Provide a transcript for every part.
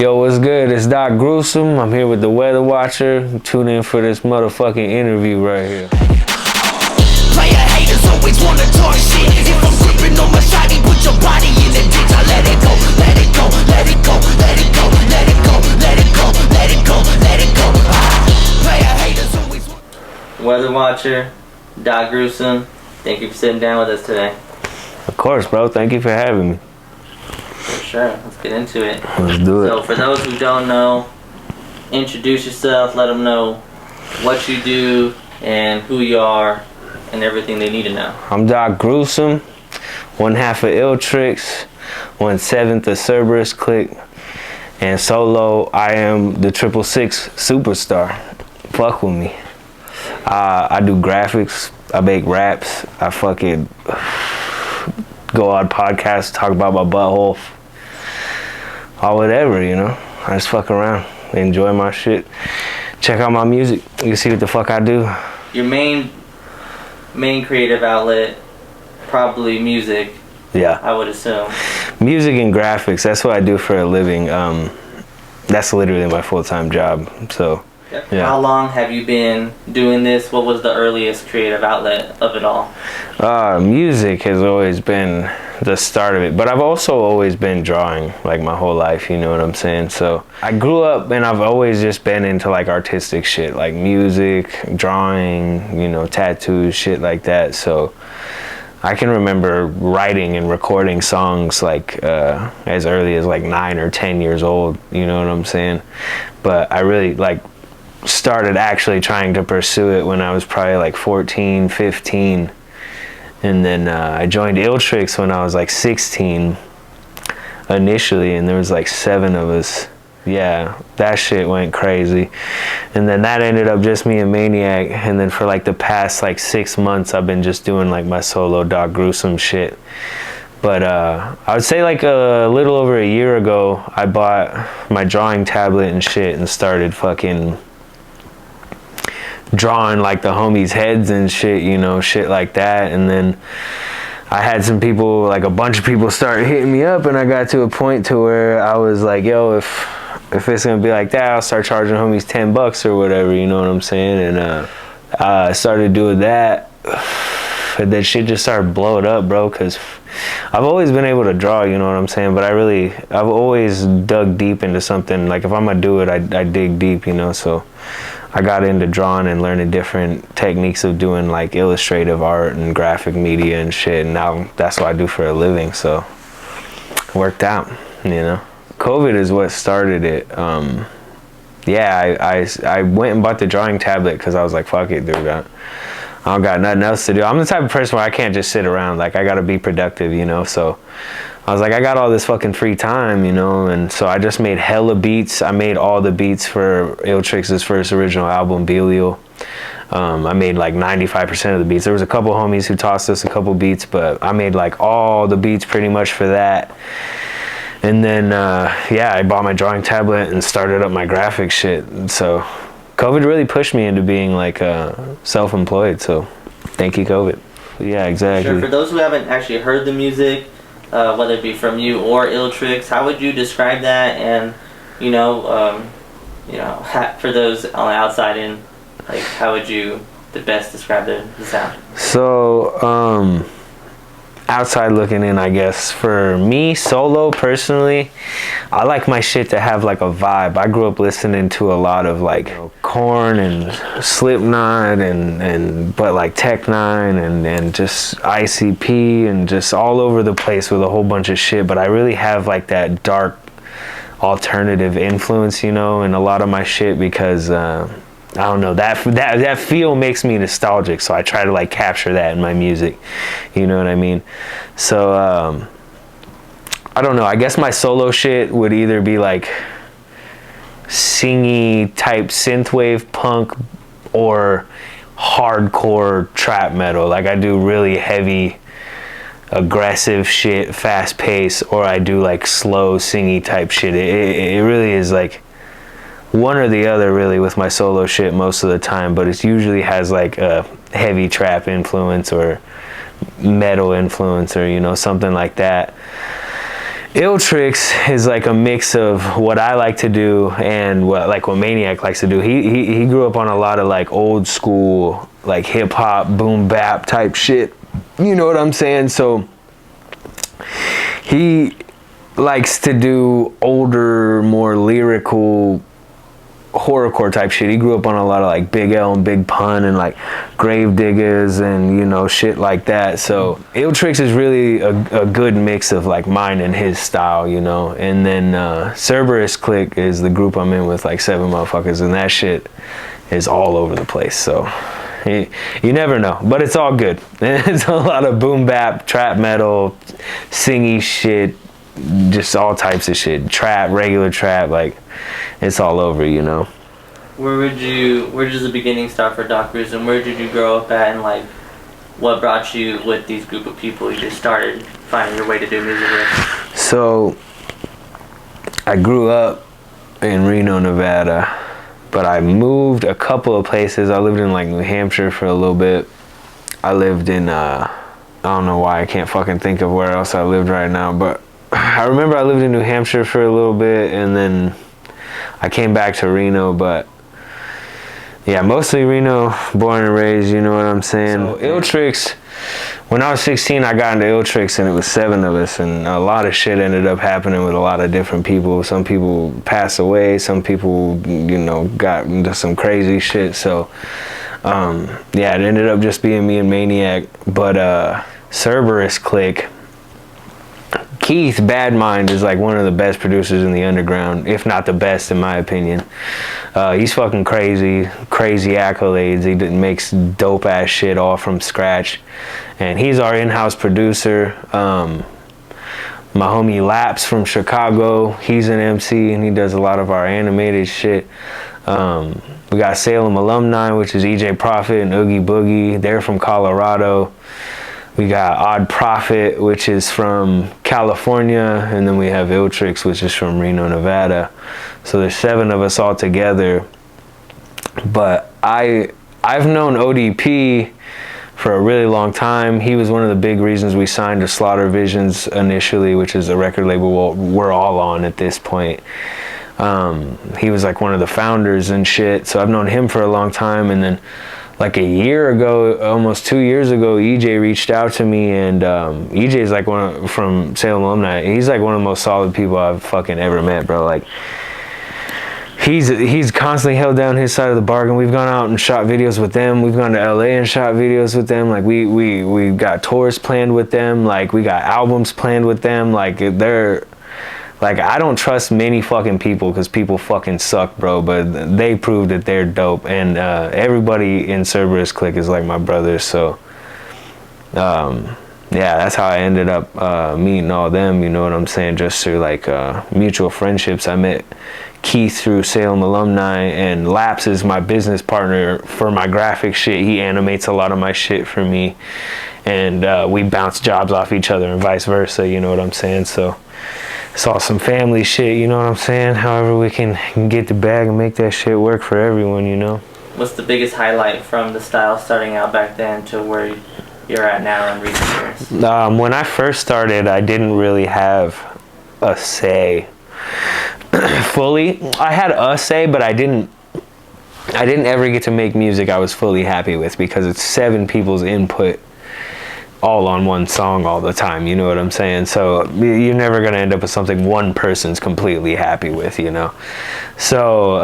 Yo, what's good? It's Doc Gruesome. I'm here with the Weather Watcher. Tune in for this motherfucking interview right here. Player haters always wanna talk shit. If I'm gripping on my shotty, put your body in the ditch. I let it go, let it go, let it go, let it go, let it go, let it go, let it go, let it go. Player haters always wanna... Weather Watcher, Doc Gruesome. Thank you for sitting down with us today. Of course, bro. Thank you for having me. For sure. Let's get into it. Let's do it. So for those who don't know, introduce yourself. Let them know what you do and who you are and everything they need to know. I'm Doc Gruesome, one half of IllTrix, 1/7 of Cerberus Clique, and solo I am the 666 superstar. Fuck with me. I do graphics, I make raps, I fucking go on podcasts, talk about my butthole, or whatever, you know. I just fuck around, enjoy my shit. Check out my music, you can see what the fuck I do. Your main creative outlet, probably music. Yeah. I would assume. Music and graphics, that's what I do for a living. That's literally my full-time job, so. Yep. Yeah. How long have you been doing this? What was the earliest creative outlet of it all? Music has always been the start of it, but I've also always been drawing like my whole life, you know what I'm saying? So I grew up and I've always just been into like artistic shit, like music, drawing, you know, tattoos, shit like that. So I can remember writing and recording songs like as early as like 9 or 10 years old, you know what I'm saying? But I really like started actually trying to pursue it when I was probably like 14, 15. And then I joined IllTrix when I was like 16 initially, and there was like 7 of us. Yeah, that shit went crazy. And then that ended up just me and Maniac. And then for like the past like 6 months, I've been just doing like my solo Doc Gruesome shit. But I would say like a little over a year ago, I bought my drawing tablet and shit and started fucking drawing like the homies' heads and shit, you know, shit like that. And then I had some people, like a bunch of people start hitting me up, and I got to a point to where I was like, yo, if it's gonna be like that, I'll start charging homies $10 or whatever, you know what I'm saying? And I started doing that, and then shit just started blowing up, bro, because I've always been able to draw, you know what I'm saying? But I've always dug deep into something. Like if I'm gonna do it, I dig deep, you know? So I got into drawing and learning different techniques of doing like illustrative art and graphic media and shit. And now that's what I do for a living. So it worked out, you know? COVID is what started it. Yeah, I went and bought the drawing tablet because I was like, fuck it, dude. I don't got nothing else to do. I'm the type of person where I can't just sit around. Like I gotta be productive, you know? So I was like, I got all this fucking free time, you know? And so I just made hella beats. I made all the beats for IllTrix's first original album, Belial. I made like 95% of the beats. There was a couple homies who tossed us a couple beats, but I made like all the beats pretty much for that. And then, yeah, I bought my drawing tablet and started up my graphic shit. And so COVID really pushed me into being like self-employed. So thank you, COVID. Yeah, exactly. Sure. For those who haven't actually heard the music, whether it be from you or IllTrix, how would you describe that? And you know, for those on the outside in, like, how would you the best describe the sound? So outside looking in, I guess for me solo personally, I like my shit to have like a vibe. I grew up listening to a lot of like, you know, Korn and Slipknot and but like Tech Nine and just ICP and just all over the place with a whole bunch of shit. But I really have like that dark alternative influence, you know, in a lot of my shit because I don't know, that feel makes me nostalgic, so I try to like capture that in my music, you know what I mean? So I don't know, I guess my solo shit would either be like singy type synthwave punk or hardcore trap metal. Like I do really heavy aggressive shit, fast pace, or I do like slow singy type shit. It really is like one or the other really with my solo shit most of the time, but it usually has like a heavy trap influence or metal influence or, you know, something like that. IllTrix is like a mix of what I like to do and what Maniac likes to do. He grew up on a lot of like old school like hip hop boom bap type shit. You know what I'm saying? So he likes to do older, more lyrical horrorcore type shit. He grew up on a lot of like Big L and Big Pun and like Grave Diggers and, you know, shit like that. So IllTrix is really a good mix of like mine and his style, you know. And then Cerberus Clique is the group I'm in with like 7 motherfuckers, and that shit is all over the place. So you never know, but it's all good. It's a lot of boom bap, trap metal, singy shit, just all types of shit. Trap, regular trap, like it's all over, you know. Where does the beginning start for Doc Gruesome? Where did you grow up at, and like what brought you with these group of people you just started finding your way to do music with? So I grew up in Reno, Nevada, but I moved a couple of places. I lived in like New Hampshire for a little bit. I lived in I don't know why I can't fucking think of where else I lived right now, but I remember I lived in New Hampshire for a little bit, and then I came back to Reno, but yeah, mostly Reno, born and raised, you know what I'm saying? So IllTrix, when I was 16, I got into IllTrix, and it was 7 of us, and a lot of shit ended up happening with a lot of different people. Some people passed away, some people, you know, got into some crazy shit. So yeah, it ended up just being me and Maniac. But Cerberus Clique, Keith Badmind is like one of the best producers in the underground, if not the best in my opinion. He's fucking crazy accolades. He makes dope ass shit all from scratch, and he's our in-house producer. My homie Laps from Chicago, he's an MC and he does a lot of our animated shit. We got Salem alumni, which is EJ Prophet and Oogie Boogie. They're from Colorado. We got Odd Prophet, which is from California, and then we have IllTrix, which is from Reno, Nevada. So there's 7 of us all together. But I've known ODP for a really long time. He was one of the big reasons we signed to Slaughter Visions initially, which is a record label we're all on at this point. He was like one of the founders and shit. So I've known him for a long time, and then like a year ago, almost 2 years ago, EJ reached out to me, and EJ is like from Salem alumni. He's like one of the most solid people I've fucking ever met, bro. Like he's constantly held down his side of the bargain. We've gone out and shot videos with them. We've gone to LA and shot videos with them. Like we got tours planned with them. Like we got albums planned with them. Like they're like, I don't trust many fucking people because people fucking suck, bro, but they proved that they're dope. And everybody in Cerberus Clique is like my brothers. So yeah, that's how I ended up meeting all them, you know what I'm saying, just through like mutual friendships. I met Keith through Salem alumni, and Laps is my business partner for my graphic shit. He animates a lot of my shit for me, and we bounce jobs off each other and vice versa, you know what I'm saying. So it's all some family shit, you know what I'm saying? However we can get the bag and make that shit work for everyone, you know? What's the biggest highlight from the style starting out back then to where you're at now in recent years? When I first started, I didn't really have a say fully. I had a say, but I didn't ever get to make music I was fully happy with, because it's 7 people's input all on one song all the time, you know what I'm saying? So you're never gonna end up with something one person's completely happy with, you know? So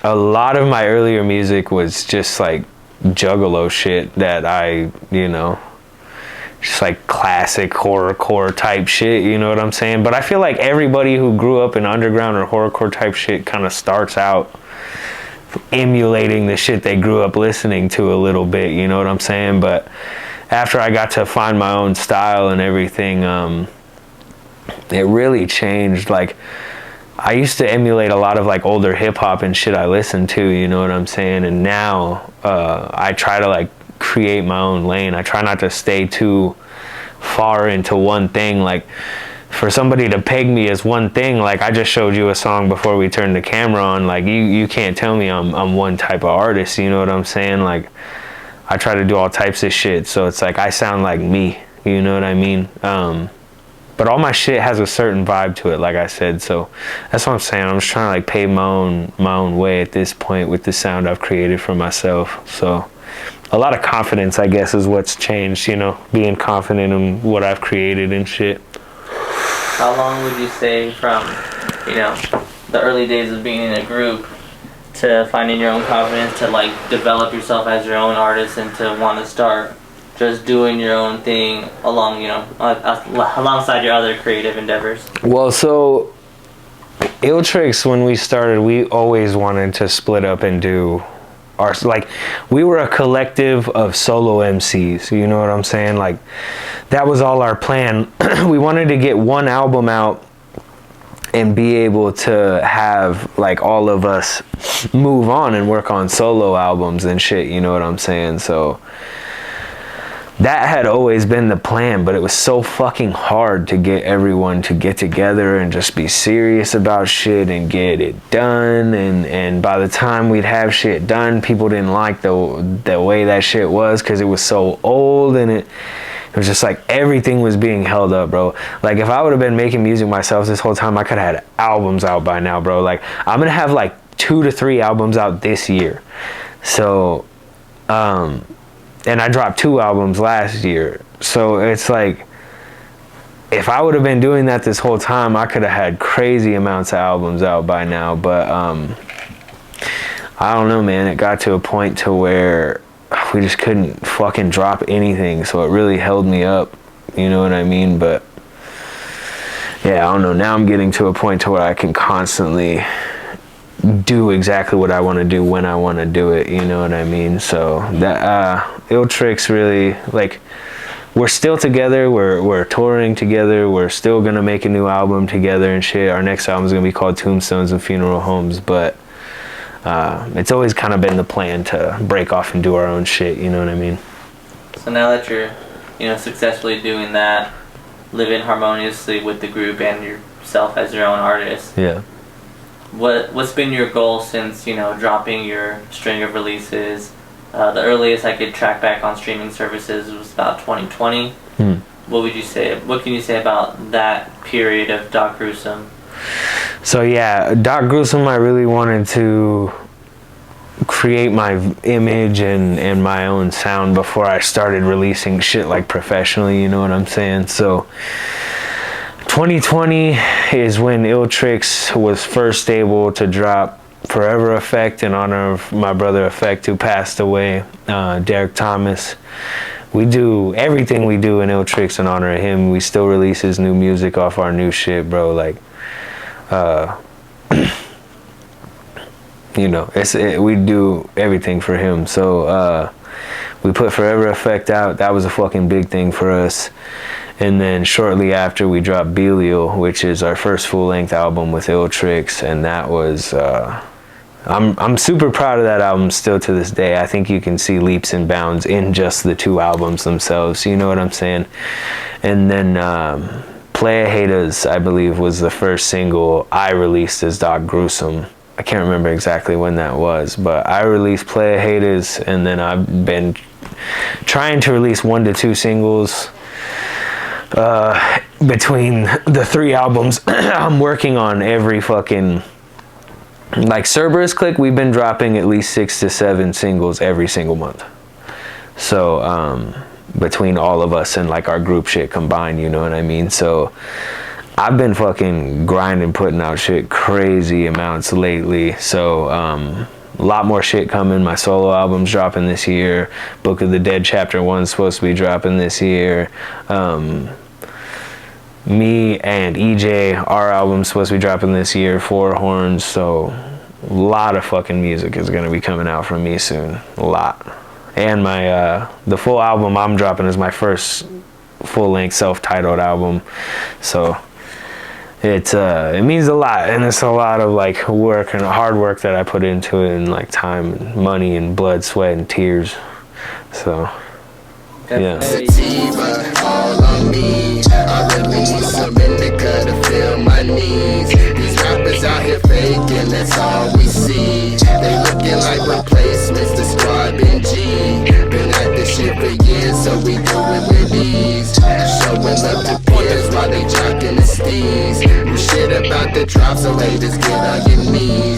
a lot of my earlier music was just like juggalo shit that I, you know, just like classic horrorcore type shit, you know what I'm saying? But I feel like everybody who grew up in underground or horrorcore type shit kind of starts out emulating the shit they grew up listening to a little bit, you know what I'm saying? But after I got to find my own style and everything, it really changed. Like, I used to emulate a lot of like older hip hop and shit I listened to, you know what I'm saying? And now I try to like create my own lane. I try not to stay too far into one thing. Like, for somebody to peg me as one thing, like I just showed you a song before we turned the camera on, like you can't tell me I'm one type of artist, you know what I'm saying? Like, I try to do all types of shit, so it's like I sound like me, you know what I mean? but all my shit has a certain vibe to it, like I said. So that's what I'm saying. I'm just trying to like pave my own way at this point with the sound I've created for myself. So a lot of confidence, I guess, is what's changed, you know, being confident in what I've created and shit. How long would you say from, you know, the early days of being in a group to finding your own confidence to like develop yourself as your own artist and to want to start just doing your own thing along, you know, alongside your other creative endeavors? Well, so IllTrix, when we started, we always wanted to split up and do our, like, we were a collective of solo MCs, you know what I'm saying? Like, that was all our plan. We wanted to get one album out and be able to have like all of us move on and work on solo albums and shit, you know what I'm saying? So that had always been the plan, but it was so fucking hard to get everyone to get together and just be serious about shit and get it done. And by the time we'd have shit done, people didn't like the way that shit was, because it was so old, and it was just like everything was being held up, bro. Like, if I would have been making music myself this whole time, I could have had albums out by now, bro. Like, I'm gonna have like 2 to 3 albums out this year. So and I dropped 2 albums last year. So it's like, if I would have been doing that this whole time, I could have had crazy amounts of albums out by now. But I don't know, man. It got to a point to where we just couldn't fucking drop anything, so it really held me up, you know what I mean? But yeah, I don't know, now I'm getting to a point to where I can constantly do exactly what I want to do when I want to do it, you know what I mean? So that IllTrix really, like, we're still together, we're touring together, we're still gonna make a new album together and shit. Our next album is gonna be called Tombstones and Funeral Homes, but it's always kind of been the plan to break off and do our own shit, you know what I mean? So now that you're, you know, successfully doing that, living harmoniously with the group and yourself as your own artist, yeah. What's been your goal since, you know, dropping your string of releases? The earliest I could track back on streaming services was about 2020. What can you say about that period of Doc Gruesome? So yeah, Doc Gruesome, I really wanted to create my image and my own sound before I started releasing shit like professionally, you know what I'm saying? So 2020 is when IllTrix was first able to drop Forever Effect in honor of my brother Effect, who passed away, Derek Thomas. We do everything we do in IllTrix in honor of him. We still release his new music off our new shit, bro. Like, you know, we do everything for him. So we put Forever Effect out. That was a fucking big thing for us. And then shortly after, we dropped Belial, which is our first full-length album with IllTrix, and that was I'm super proud of that album still to this day. I think you can see leaps and bounds in just the 2 albums themselves, you know what I'm saying? And then Playa Haters, I believe, was the first single I released as Doc Gruesome. I can't remember exactly when that was, but I released Playa Haters, and then I've been trying to release 1 to 2 singles between the 3 albums. I'm working on every fucking, like Cerberus Clique, we've been dropping at least 6 to 7 singles every single month. So between all of us and like our group shit combined, you know what I mean? So I've been fucking grinding, putting out shit crazy amounts lately. So a lot more shit coming. My solo album's dropping this year. Book of the Dead Chapter 1's supposed to be dropping this year. Me and EJ, our album's supposed to be dropping this year, 4 Horns. So a lot of fucking music is gonna be coming out from me soon. A lot. And my the full album I'm dropping is my first full-length self-titled album. So it means a lot, and it's a lot of like work and hard work that I put into it, and like time and money and blood, sweat and tears. So yeah. Sativa, all on me. I really need some indica to feel my needs. These rappers out here faking, that's all we see. They looking like replacements, the squad been G. Been at this shit for years, so we do it with ease. Showing up to peers while they drop it drops, so haters get on your knees.